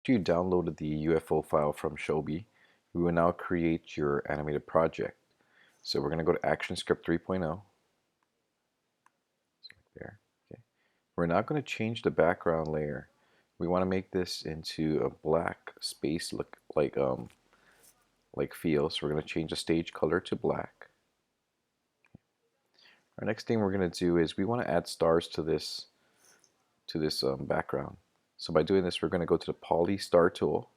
You downloaded the UFO file from Shobi, we will now create your animated project. So we're going to go to ActionScript 3.0. There. Okay. We're now going to change the background layer. We want to make this into a black space look like feel. So we're going to change the stage color to black. Our next thing we're going to do is we want to add stars to this background. So by doing this, we're going to go to the Poly Star tool,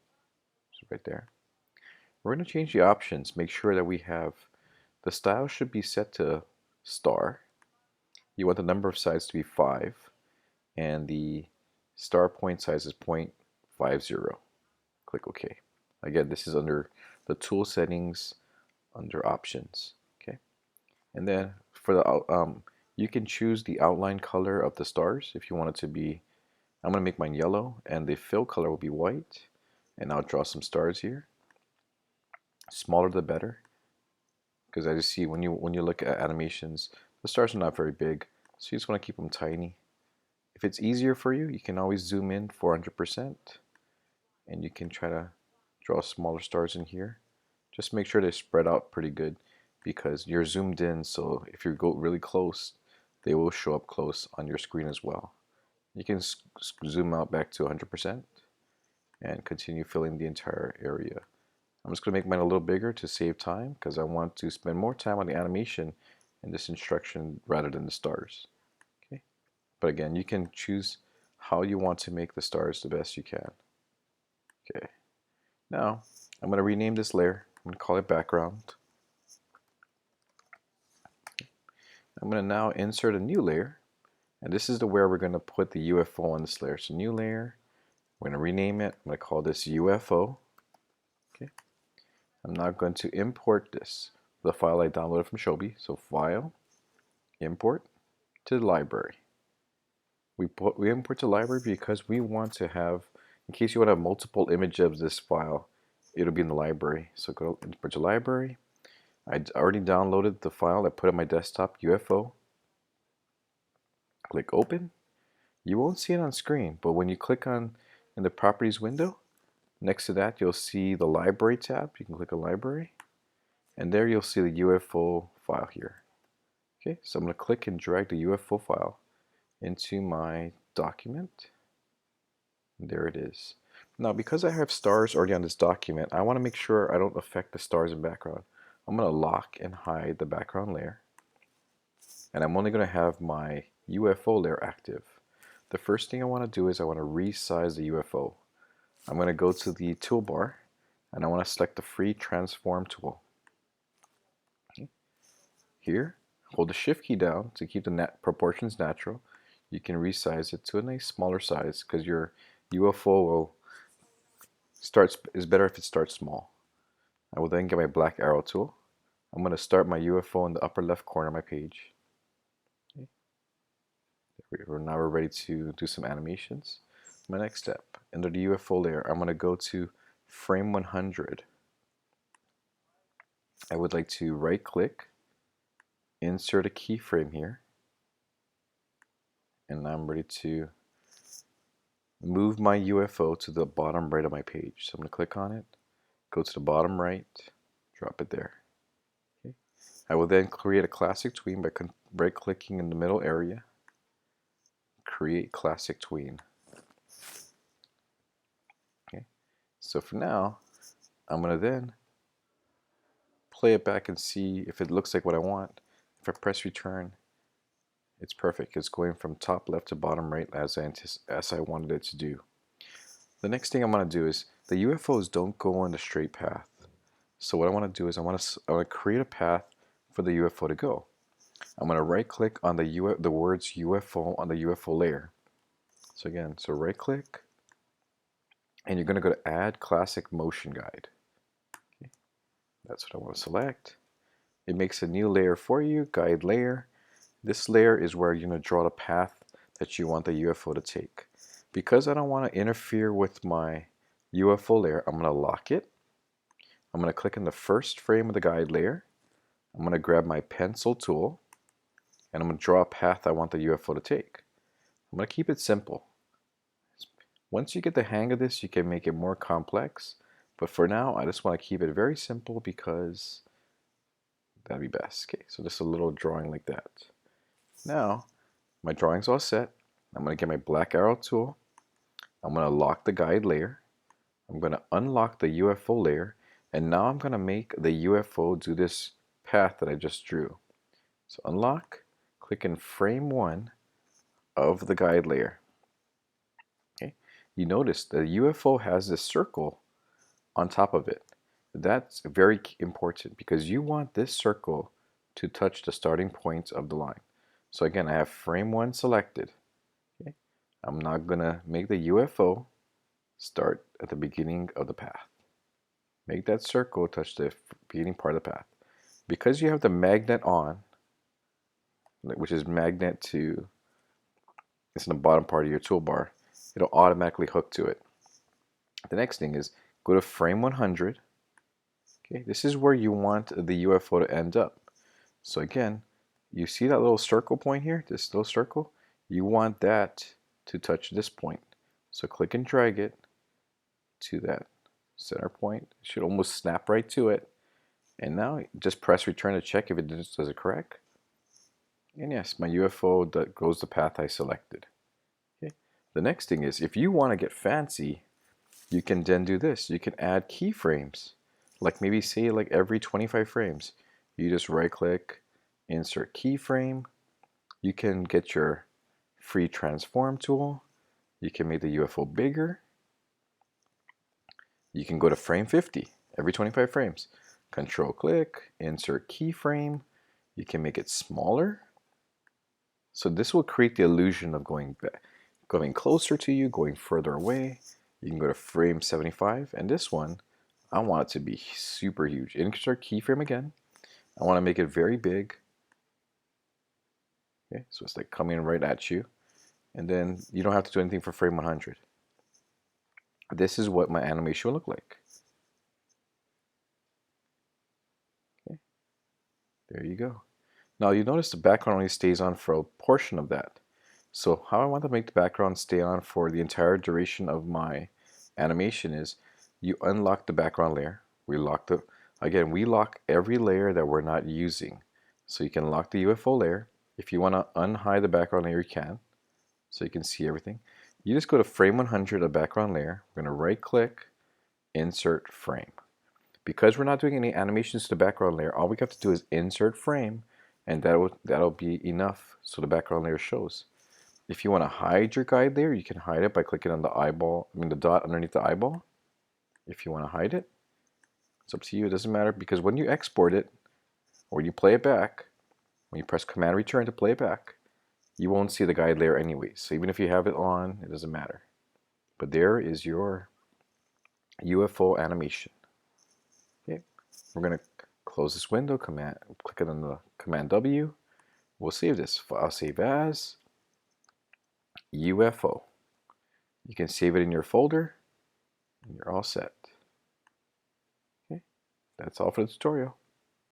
so right there. We're going to change the options. Make sure that we have the style should be set to star. You want the number of sides to be 5, and the star point size is 0.50. Click OK. Again, this is under the tool settings under options. Okay, and then for the you can choose the outline color of the stars if you want it to be. I'm going to make mine yellow, and the fill color will be white. And I'll draw some stars here. Smaller the better, because I just see when you look at animations, the stars are not very big, so you just want to keep them tiny. If it's easier for you, you can always zoom in 400%, and you can try to draw smaller stars in here. Just make sure they spread out pretty good, because you're zoomed in, so if you go really close, they will show up close on your screen as well. You can zoom out back to 100% and continue filling the entire area. I'm just going to make mine a little bigger to save time, because I want to spend more time on the animation in this instruction rather than the stars. Okay, but again, you can choose how you want to make the stars the best you can. Okay, now I'm going to rename this layer. I'm going to call it background. I'm going to now insert a new layer, and this is where we're going to put the UFO on this layer. So new layer, we're going to rename it. I'm going to call this UFO. Okay. I'm now going to import this, the file I downloaded from Shobi. So File, Import to the library. We import to library because we want to have, in case you want to have multiple images of this file, it'll be in the library. So go to Import to library. I already downloaded the file. I put it on my desktop, UFO. Click Open. You won't see it on screen, but when you click on in the Properties window, next to that, you'll see the Library tab. You can click on Library, and there you'll see the UFO file here. Okay, so I'm going to click and drag the UFO file into my document. And there it is. Now, because I have stars already on this document, I want to make sure I don't affect the stars in background. I'm going to lock and hide the background layer, and I'm only going to have my UFO layer active. The first thing I want to do is I want to resize the UFO. I'm going to go to the toolbar, and I want to select the free transform tool. Okay. Here, hold the shift key down to keep the proportions natural. You can resize it to a nice smaller size, because your UFO is better if it starts small. I will then get my black arrow tool. I'm going to start my UFO in the upper left corner of my page. Okay. Now we're ready to do some animations. My next step, under the UFO layer, I'm going to go to frame 100. I would like to right click, insert a keyframe here, and now I'm ready to move my UFO to the bottom right of my page. So I'm going to click on it, go to the bottom right, drop it there. Okay. I will then create a classic tween by right clicking in the middle area, create classic tween. Okay. So for now, I'm going to then play it back and see if it looks like what I want. If I press return, it's perfect. It's going from top left to bottom right as I wanted it to do. The next thing I'm going to do is the UFOs don't go on the straight path. So what I want to do is I want to create a path for the UFO to go. I'm going to right click on the words UFO on the UFO layer. So again, so right click, and you're going to go to Add Classic Motion Guide. Okay. That's what I want to select. It makes a new layer for you, Guide Layer. This layer is where you're going to draw the path that you want the UFO to take. Because I don't want to interfere with my UFO layer, I'm going to lock it. I'm going to click on the first frame of the guide layer. I'm going to grab my pencil tool, and I'm going to draw a path I want the UFO to take. I'm going to keep it simple. Once you get the hang of this, you can make it more complex. But for now, I just want to keep it very simple because that'd be best. Okay, so just a little drawing like that. Now, my drawing's all set. I'm going to get my black arrow tool. I'm going to lock the guide layer. I'm going to unlock the UFO layer. And now I'm going to make the UFO do this path that I just drew. So unlock, click in frame 1 of the guide layer. Okay, you notice the UFO has this circle on top of it. That's very important because you want this circle to touch the starting point of the line. So again, I have frame 1 selected. Okay, I'm not gonna make the UFO start at the beginning of the path. Make that circle touch the beginning part of the path. Because you have the magnet on, which is magnet to, it's in the bottom part of your toolbar, it'll automatically hook to it. The next thing is go to frame 100. Okay, this is where you want the UFO to end up. So again, you see that little circle point here, this little circle? You want that to touch this point. So click and drag it to that center point. It should almost snap right to it. And now just press return to check if it does it correct. And yes, my UFO goes the path I selected. Okay. The next thing is, if you want to get fancy, you can then do this. You can add keyframes. Like maybe say like every 25 frames. You just right click, insert keyframe. You can get your free transform tool. You can make the UFO bigger. You can go to frame 50 every 25 frames. Control click, insert keyframe. You can make it smaller. So this will create the illusion of going back, going closer to you, going further away. You can go to frame 75, and this one, I want it to be super huge. Insert keyframe again. I want to make it very big. Okay, so it's like coming right at you. And then you don't have to do anything for frame 100. This is what my animation will look like. Okay, there you go. Now you notice the background only stays on for a portion of that. So how I want to make the background stay on for the entire duration of my animation is you unlock the background layer. We lock every layer that we're not using. So you can lock the UFO layer. If you want to unhide the background layer, you can. So you can see everything. You just go to frame 100 of background layer. We're going to right click, insert frame. Because we're not doing any animations to the background layer, all we have to do is insert frame, and that'll be enough so the background layer shows. If you want to hide your guide layer, you can hide it by clicking on the dot underneath the eyeball. If you want to hide it, it's up to you. It doesn't matter because when you export it or you play it back, when you press Command Return to play it back, you won't see the guide layer anyway. So even if you have it on, it doesn't matter. But there is your UFO animation. Okay, we're going to close this window, click on the Command W. We'll save this. I'll save as UFO. You can save it in your folder and you're all set. Okay, that's all for the tutorial.